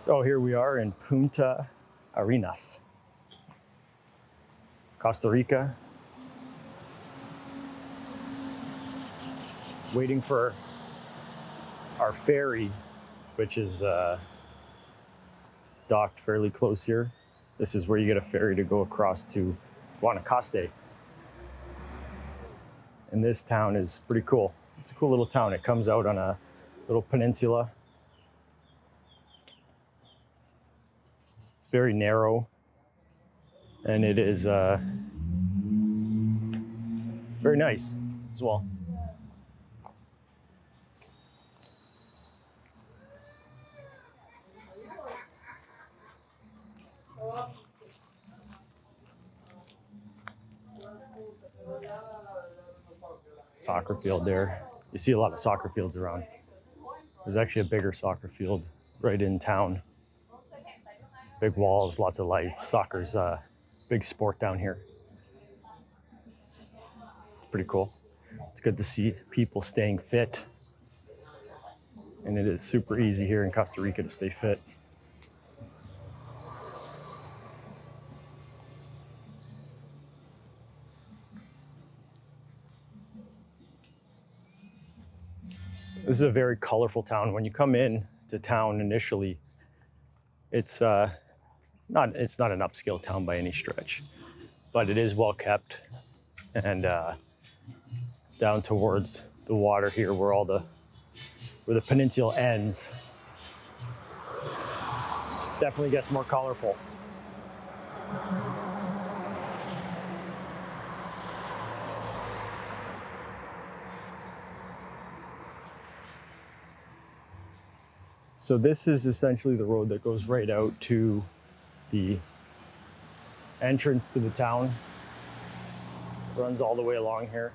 So here we are in Punta Arenas, Costa Rica. Waiting for our ferry, which is docked fairly close here. This is where you get a ferry to go across to Guanacaste. And this town is pretty cool. It's a cool little town. It comes out on a little peninsula. It's very narrow, and it is very nice as well. Soccer field there. You see a lot of soccer fields around. There's actually a bigger soccer field right in town. Big walls, lots of lights. Soccer's a big sport down here. It's pretty cool. It's good to see people staying fit. And it is super easy here in Costa Rica to stay fit. This is a very colorful town. When you come in to town initially, it's not an upscale town by any stretch, but it is well kept. And down towards the water here, where the peninsula ends, definitely gets more colorful. So this is essentially the road that goes right out to the entrance to the town. It runs all the way along here.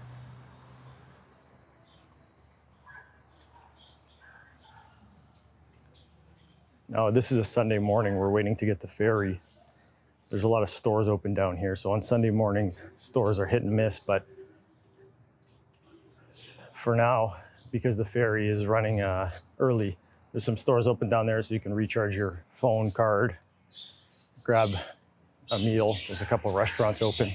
Now, this is a Sunday morning. We're waiting to get the ferry. There's a lot of stores open down here. So on Sunday mornings, stores are hit and miss. But for now, because the ferry is running early, there's some stores open down there so you can recharge your phone card, grab a meal. There's a couple restaurants open.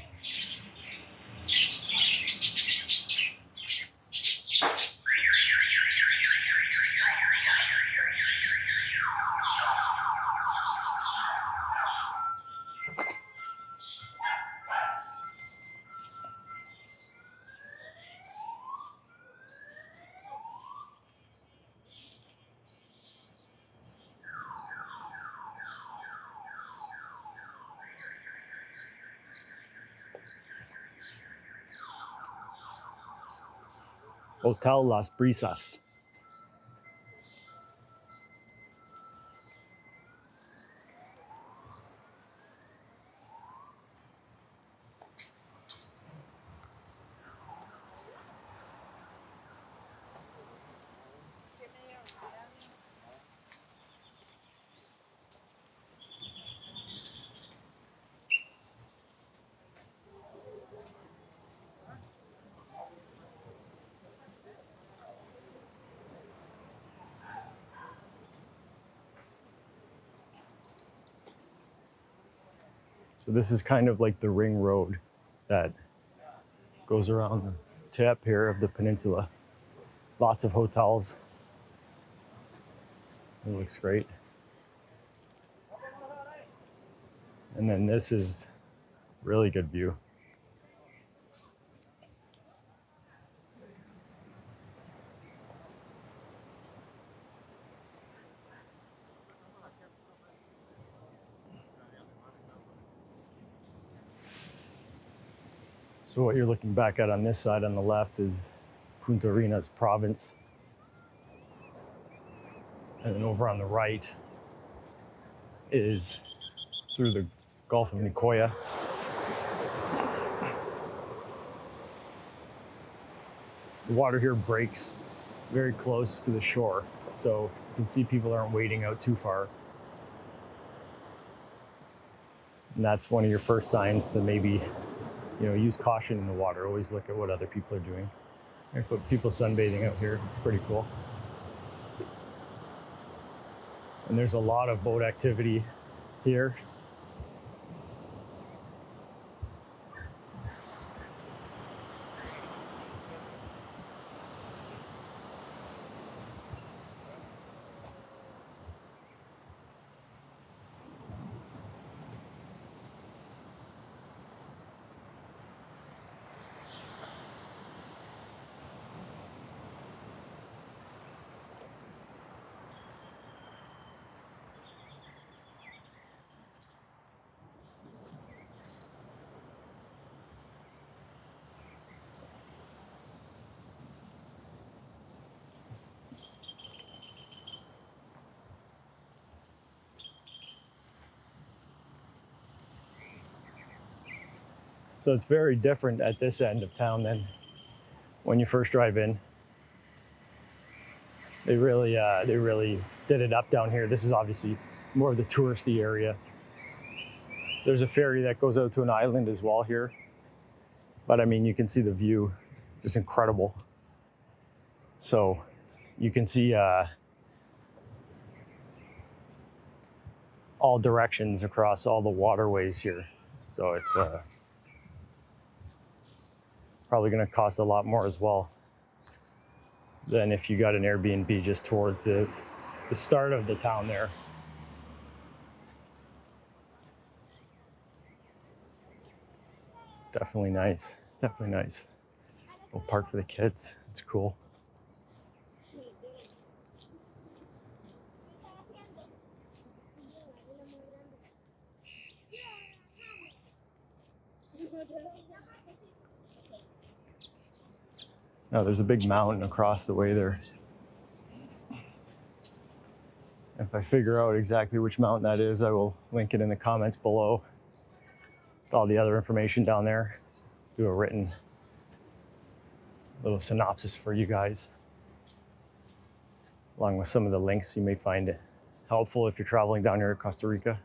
Hotel Las Brisas. So this is kind of like the ring road that goes around the tip here of the peninsula. Lots of hotels. It looks great. And then this is really good view. So what you're looking back at on this side on the left is Puntarenas Province. And then over on the right is through the Gulf of Nicoya. The water here breaks very close to the shore, so you can see people aren't wading out too far. And that's one of your first signs to maybe, use caution in the water. Always look at what other people are doing. I put people sunbathing out here. Pretty cool. And there's a lot of boat activity here. So it's very different at this end of town than when you first drive in. They really did it up down here. This is obviously more of the touristy area. There's a ferry that goes out to an island as well here. But I mean, you can see the view, just incredible. So you can see all directions across all the waterways here. So it's probably going to cost a lot more as well than if you got an Airbnb just towards the start of the town there. Definitely nice. Definitely nice. Little park for the kids. It's cool. Now there's a big mountain across the way there. If I figure out exactly which mountain that is, I will link it in the comments below. With all the other information down there. Do a written little synopsis for you guys, along with some of the links you may find it helpful if you're traveling down here to Costa Rica.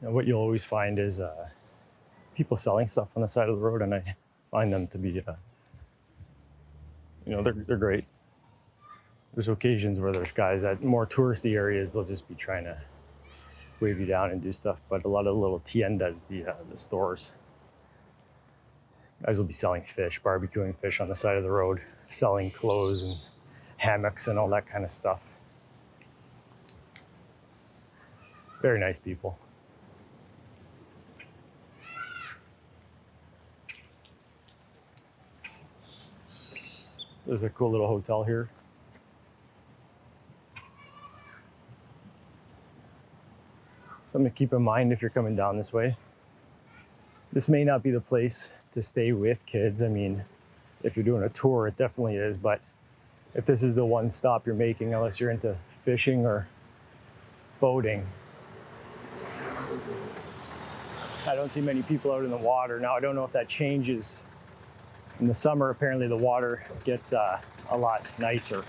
Now, what you'll always find is people selling stuff on the side of the road, and I find them to be, you know, they're great. There's occasions where there's guys at more touristy areas, they'll just be trying to wave you down and do stuff, but a lot of little tiendas, the stores, guys will be selling fish, barbecuing fish on the side of the road, selling clothes and hammocks and all that kind of stuff. Very nice people. There's a cool little hotel here. Something to keep in mind if you're coming down this way. This may not be the place to stay with kids. I mean, if you're doing a tour, it definitely is, but if this is the one stop you're making, unless you're into fishing or boating, I don't see many people out in the water. Now, I don't know if that changes. In the summer, apparently the water gets a lot nicer.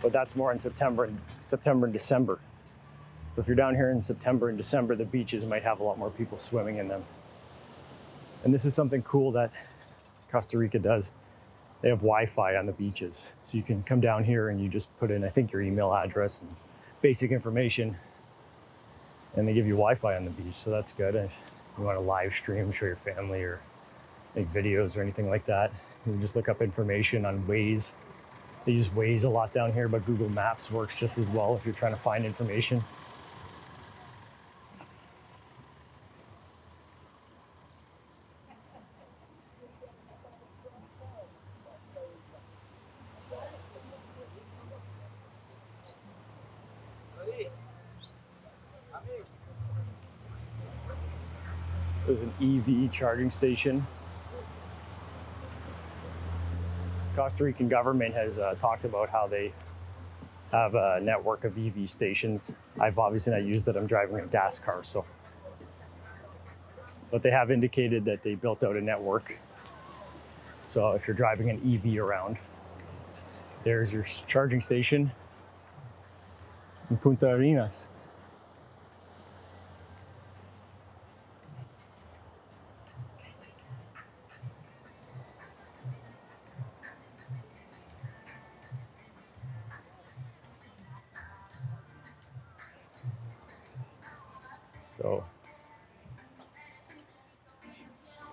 But that's more in September and December. So if you're down here in September and December, the beaches might have a lot more people swimming in them. And this is something cool that Costa Rica does. They have Wi-Fi on the beaches. So you can come down here and you just put in, I think, your email address and basic information, and they give you Wi-Fi on the beach. So that's good. If you want to live stream, show your family, or make videos or anything like that, you can just look up information on Waze. They use Waze a lot down here, but Google Maps works just as well if you're trying to find information. There's an EV charging station. Costa Rican government has talked about how they have a network of EV stations. I've obviously not used it. I'm driving a gas car, so but they have indicated that they built out a network. So if you're driving an EV around, there's your charging station in Puntarenas. So,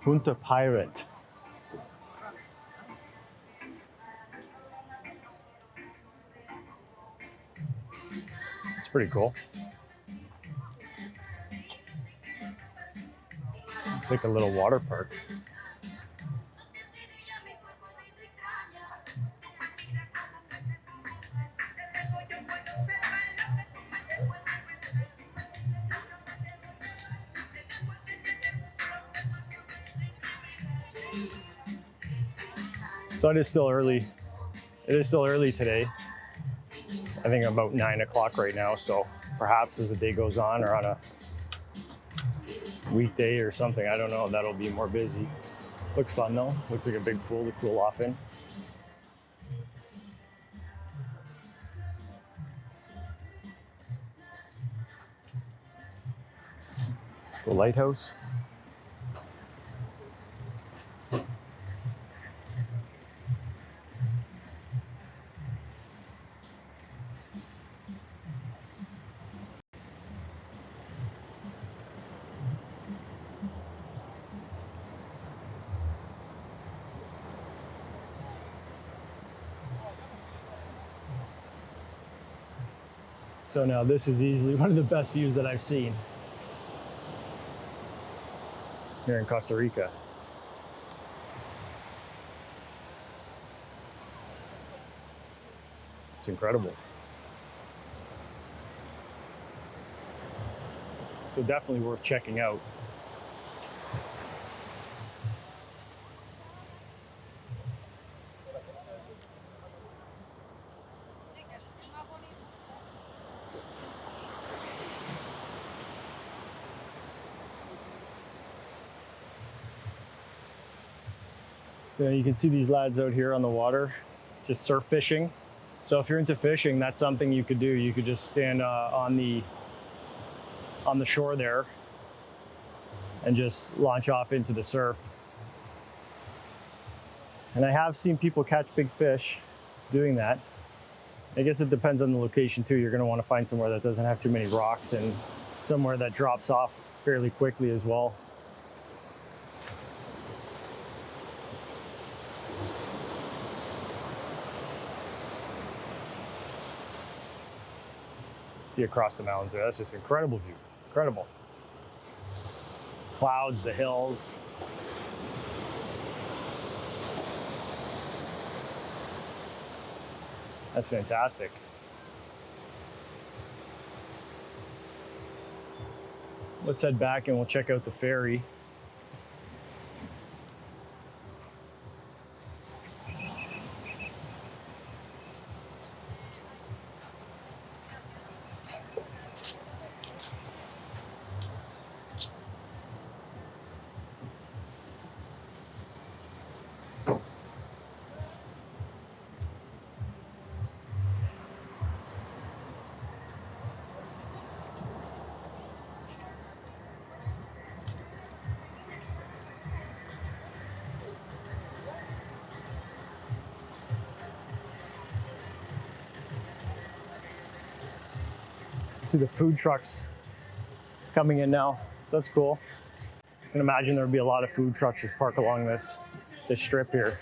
Punta Pirate. It's pretty cool. It's like a little water park. So it is still early. It is still early today. I think about 9 o'clock right now. So perhaps as the day goes on, or on a weekday or something, I don't know, that'll be more busy. Looks fun though. Looks like a big pool to cool off in. The lighthouse. So now this is easily one of the best views that I've seen here in Costa Rica. It's incredible. So definitely worth checking out. So you can see these lads out here on the water, just surf fishing. So if you're into fishing, that's something you could do. You could just stand on the shore there and just launch off into the surf. And I have seen people catch big fish doing that. I guess it depends on the location too. You're going to want to find somewhere that doesn't have too many rocks and somewhere that drops off fairly quickly as well. See across the mountains there. That's just an incredible view. Incredible. Clouds, the hills. That's fantastic. Let's head back and we'll check out the ferry. See the food trucks coming in now, so that's cool. I can imagine there would be a lot of food trucks just parked along this strip here.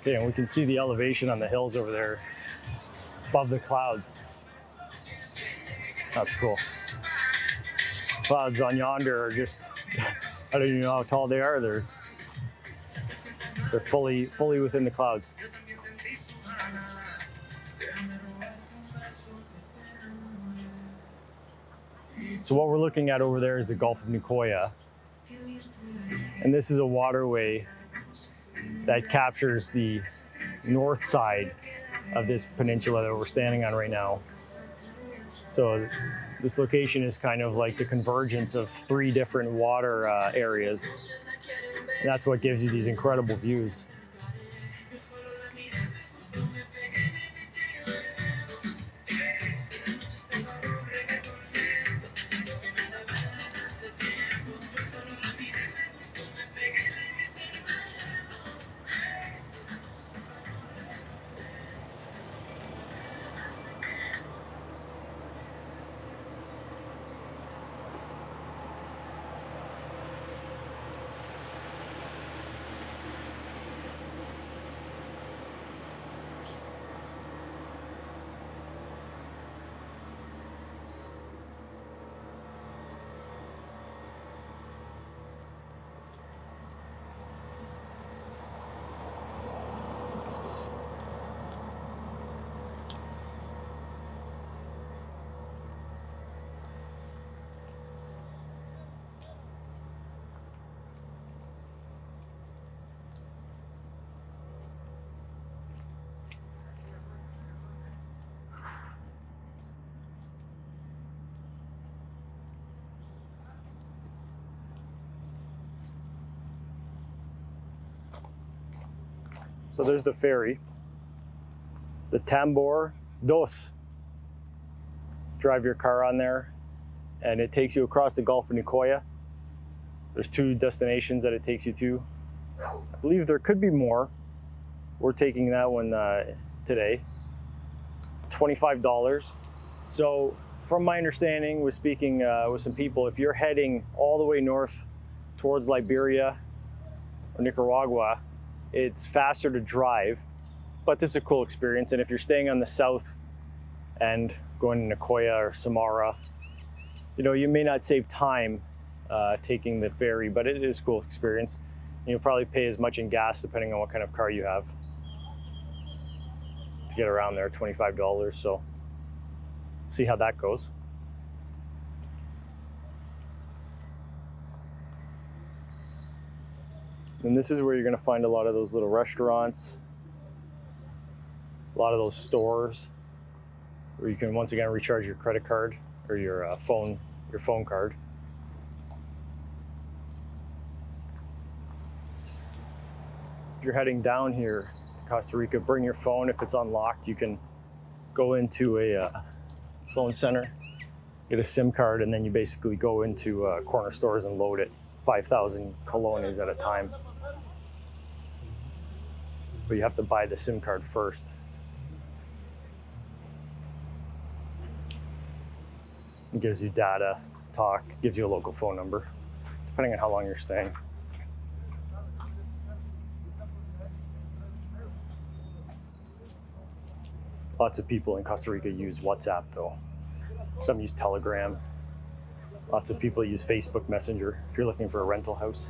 Okay, and we can see the elevation on the hills over there above the clouds. That's cool. Clouds on yonder are just, I don't even know how tall they are. They're fully within the clouds. So what we're looking at over there is the Gulf of Nicoya. And this is a waterway that captures the north side of this peninsula that we're standing on right now. So this location is kind of like the convergence of 3 different water areas. And that's what gives you these incredible views. So there's the ferry, the Tambor Dos. Drive your car on there, and it takes you across the Gulf of Nicoya. There's 2 destinations that it takes you to. I believe there could be more. We're taking that one today. $25. So from my understanding, with speaking with some people, if you're heading all the way north towards Liberia or Nicaragua, it's faster to drive, but this is a cool experience. And if you're staying on the south end, going to Nicoya or Samara, you know, you may not save time taking the ferry, but it is a cool experience. You'll probably pay as much in gas depending on what kind of car you have to get around there, $25. So see how that goes. And this is where you're going to find a lot of those little restaurants, a lot of those stores where you can once again recharge your credit card or your phone card. If you're heading down here to Costa Rica, bring your phone. If it's unlocked, you can go into a phone center, get a SIM card, and then you basically go into corner stores and load it. 5,000 colones at a time. But you have to buy the SIM card first. It gives you data, talk, gives you a local phone number, depending on how long you're staying. Lots of people in Costa Rica use WhatsApp though. Some use Telegram. Lots of people use Facebook Messenger if you're looking for a rental house.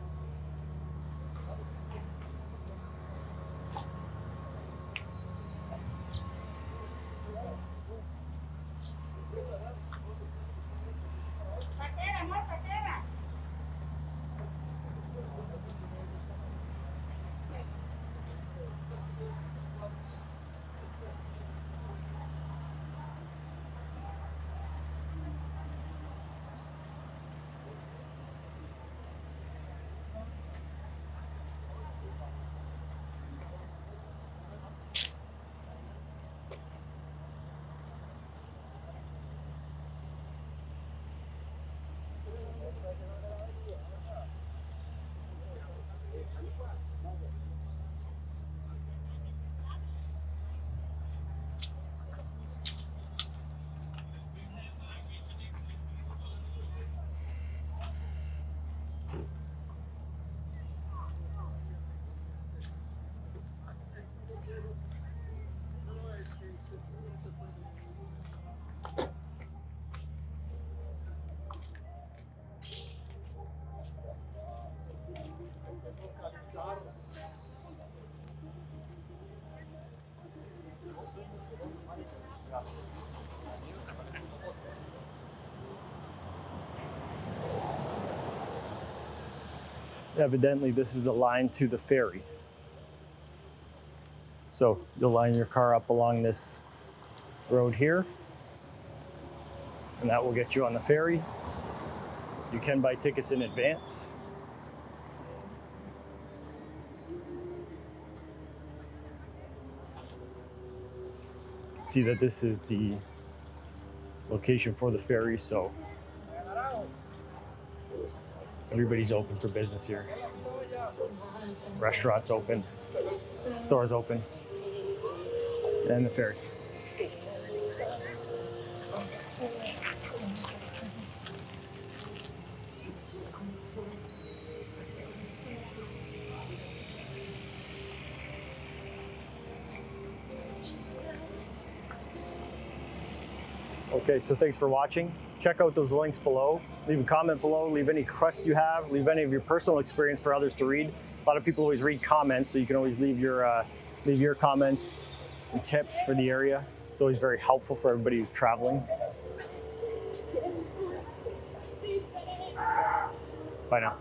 Evidently, this is the line to the ferry. So you'll line your car up along this road here, and that will get you on the ferry. You can buy tickets in advance. See that this is the location for the ferry, so everybody's open for business here. Restaurants open, stores open, and the ferry. Okay, so thanks for watching. Check out those links below. Leave a comment below, leave any questions you have, leave any of your personal experience for others to read. A lot of people always read comments, so you can always leave your comments and tips for the area. It's always very helpful for everybody who's traveling. Bye now.